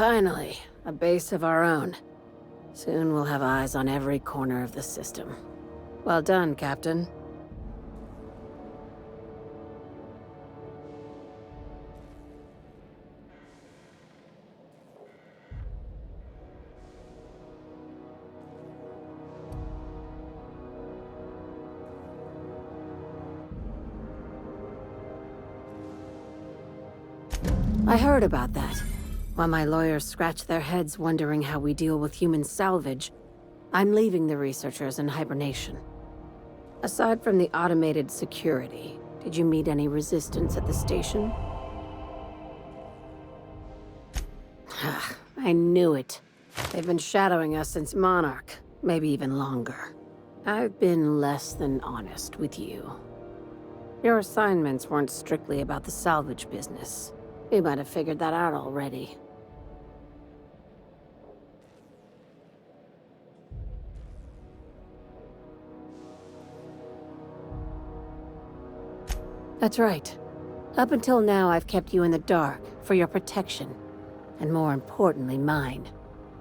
Finally, a base of our own. Soon we'll have eyes on every corner of the system. Well done, Captain. I heard about that. While my lawyers scratch their heads wondering how we deal with human salvage, I'm leaving the researchers in hibernation. Aside from the automated security, did you meet any resistance at the station? I knew it. They've been shadowing us since Monarch, maybe even longer. I've been less than honest with you. Your assignments weren't strictly about the salvage business. You might have figured that out already. That's right. Up until now, I've kept you in the dark for your protection, and more importantly, mine.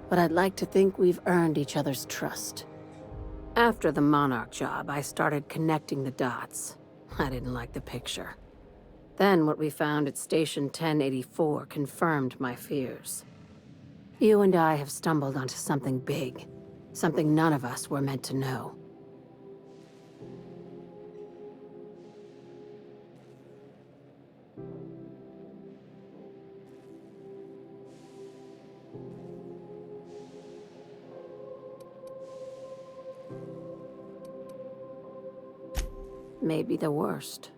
But I'd like to think we've earned each other's trust. After the Monarch job, I started connecting the dots. I didn't like the picture. Then what we found at Station 1084 confirmed my fears. You and I have stumbled onto something big. Something none of us were meant to know. Maybe the worst.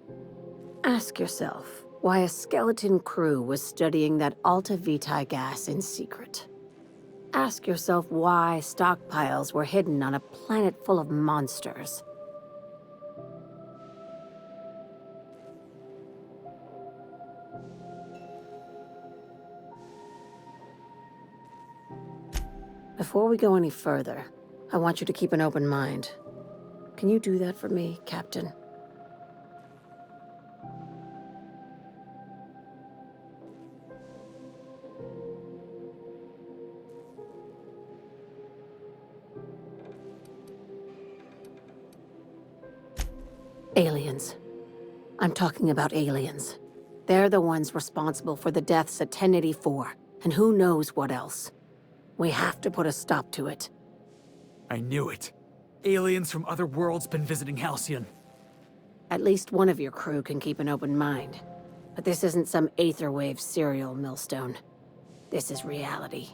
Ask yourself why a skeleton crew was studying that Alta Vitae gas in secret. Ask yourself why stockpiles were hidden on a planet full of monsters. Before we go any further, I want you to keep an open mind. Can you do that for me, Captain? Aliens. I'm talking about aliens. They're the ones responsible for the deaths at 1084, and who knows what else. We have to put a stop to it. I knew it. Aliens from other worlds been visiting Halcyon. At least one of your crew can keep an open mind. But this isn't some Aetherwave serial, Millstone. This is reality.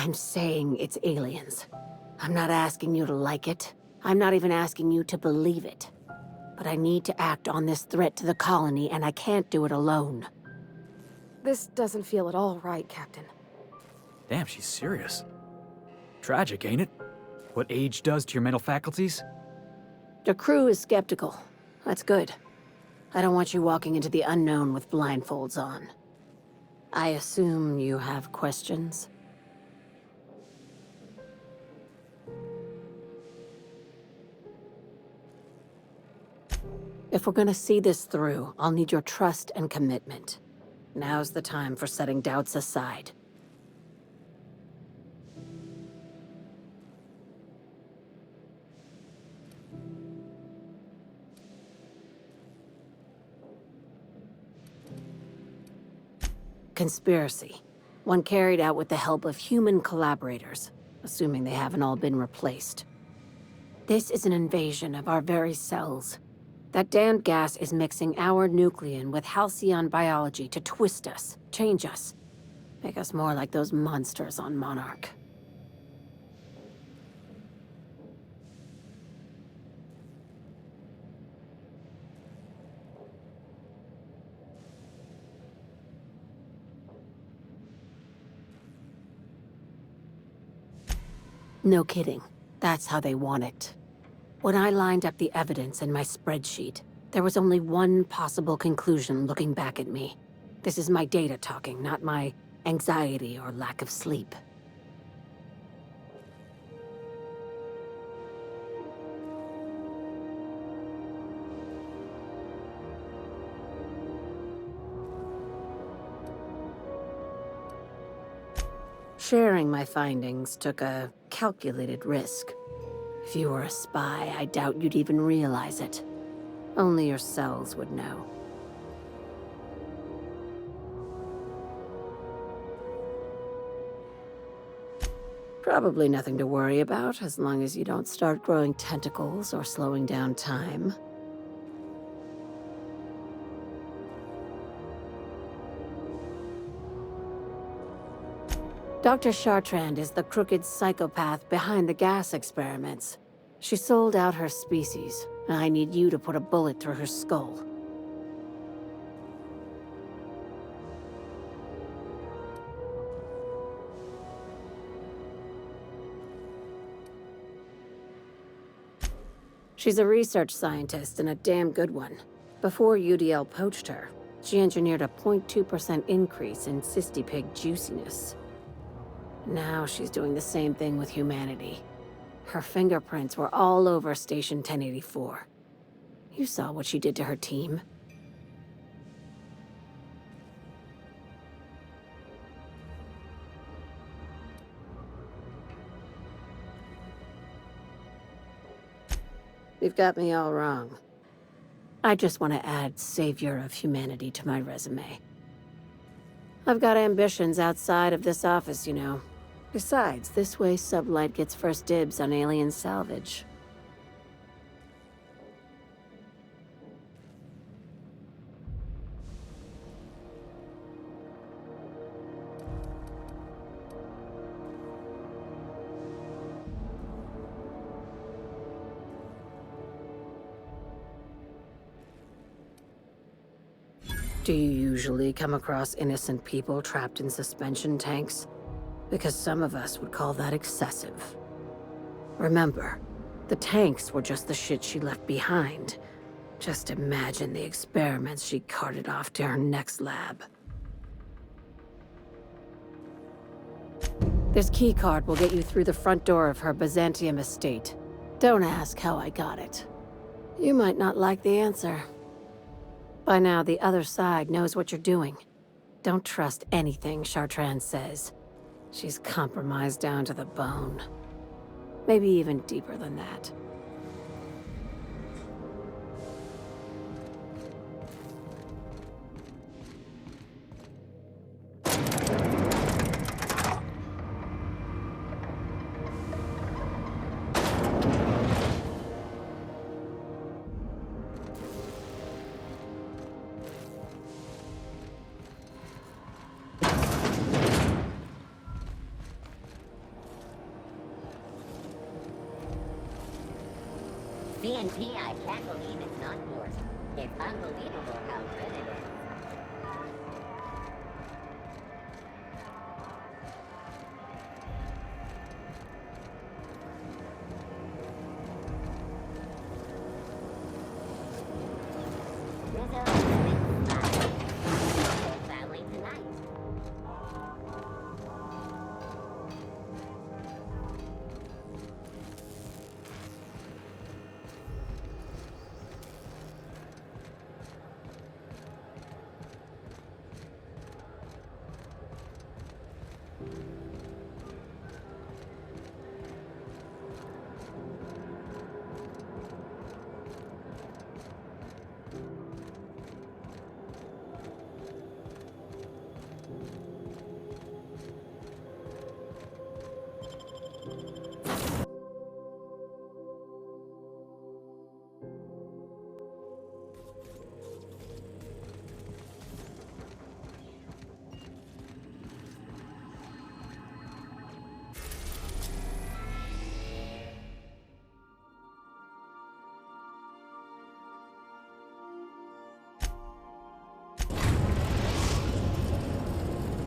I'm saying it's aliens. I'm not asking you to like it. I'm not even asking you to believe it. But I need to act on this threat to the colony, and I can't do it alone. This doesn't feel at all right, Captain. Damn, she's serious. Tragic, ain't it? What age does to your mental faculties? The crew is skeptical. That's good. I don't want you walking into the unknown with blindfolds on. I assume you have questions? If we're gonna see this through, I'll need your trust and commitment. Now's the time for setting doubts aside. Conspiracy. One carried out with the help of human collaborators, assuming they haven't all been replaced. This is an invasion of our very cells. That damned gas is mixing our nucleon with halcyon biology to twist us, change us, make us more like those monsters on Monarch. No kidding. That's how they want it. When I lined up the evidence in my spreadsheet, there was only one possible conclusion looking back at me. This is my data talking, not my anxiety or lack of sleep. Sharing my findings took a calculated risk. If you were a spy, I doubt you'd even realize it. Only your cells would know. Probably nothing to worry about, as long as you don't start growing tentacles or slowing down time. Dr. Chartrand is the crooked psychopath behind the gas experiments. She sold out her species, and I need you to put a bullet through her skull. She's a research scientist and a damn good one. Before UDL poached her, she engineered a 0.2% increase in cystipig juiciness. Now she's doing the same thing with humanity. Her fingerprints were all over Station 1084. You saw what she did to her team. You've got me all wrong. I just want to add Savior of Humanity to my resume. I've got ambitions outside of this office, you know. Besides, this way Sublight gets first dibs on alien salvage. Do you usually come across innocent people trapped in suspension tanks? Because some of us would call that excessive. Remember, the tanks were just the shit she left behind. Just imagine the experiments she carted off to her next lab. This keycard will get you through the front door of her Byzantium estate. Don't ask how I got it. You might not like the answer. By now, the other side knows what you're doing. Don't trust anything Chartrand says. She's compromised down to the bone. Maybe even deeper than that. CNP, I can't believe it's not yours. It's unbelievable how good it is. Rizzo, whole family tonight.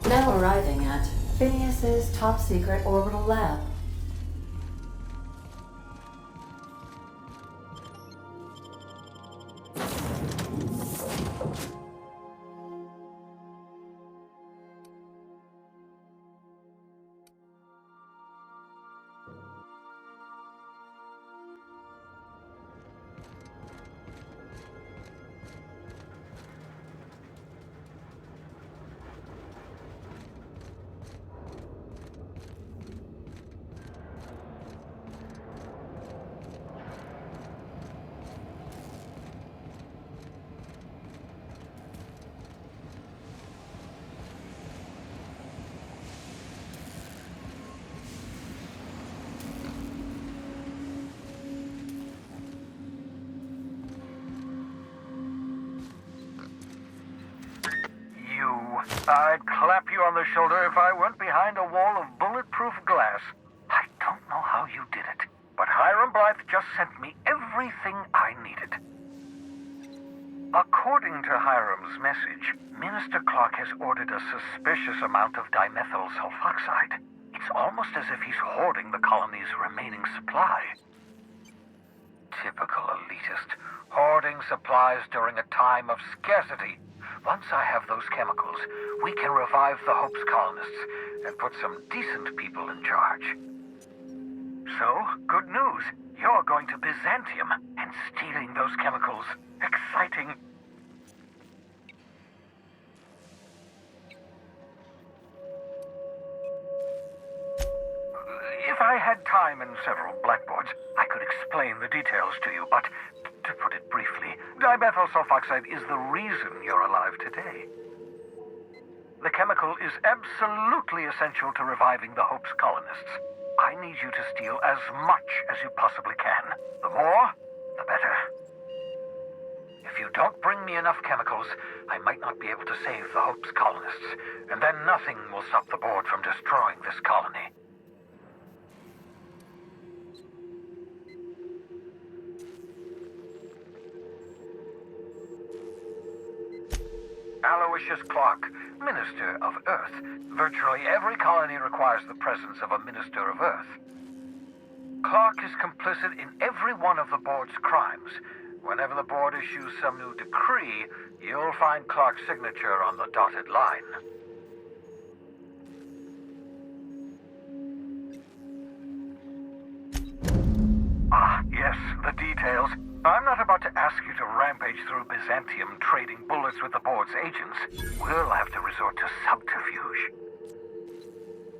Now arriving at Phineas's top-secret orbital lab. I'd clap you on the shoulder if I weren't behind a wall of bulletproof glass. I don't know how you did it, but Hiram Blythe just sent me everything I needed. According to Hiram's message, Minister Clark has ordered a suspicious amount of dimethyl sulfoxide. It's almost as if he's hoarding the colony's remaining supply. Typical elitist, hoarding supplies during a time of scarcity. Once I have those chemicals, we can revive the Hope's colonists and put some decent people in charge. So, good news. You're going to Byzantium and stealing those chemicals. Exciting. If I had time and several blackboards, I could explain the details to you, but to put it briefly, dimethyl sulfoxide is the reason you're alive today. The chemical is absolutely essential to reviving the Hope's colonists. I need you to steal as much as you possibly can. The more, the better. If you don't bring me enough chemicals, I might not be able to save the Hope's colonists, and then nothing will stop the board from destroying this colony. Aloysius Clark, Minister of Earth. Virtually every colony requires the presence of a Minister of Earth. Clark is complicit in every one of the board's crimes. Whenever the board issues some new decree, you'll find Clark's signature on the dotted line. Ah, yes, the details. I'm not about to ask you to rampage through Byzantium trading bullets with the board's agents. We'll have to resort to subterfuge.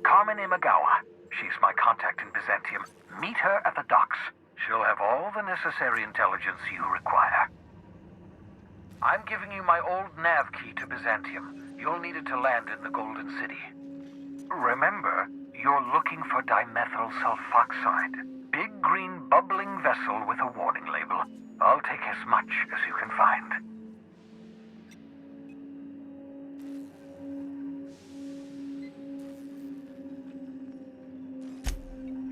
Carmen Imagawa. She's my contact in Byzantium. Meet her at the docks. She'll have all the necessary intelligence you require. I'm giving you my old nav key to Byzantium. You'll need it to land in the Golden City. Remember, you're looking for dimethyl sulfoxide. Big green bubbling vessel with a warning label. I'll take as much as you can find.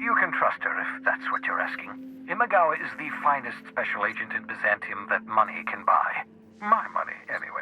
You can trust her if that's what you're asking. Imagawa is the finest special agent in Byzantium that money can buy. My money, anyway.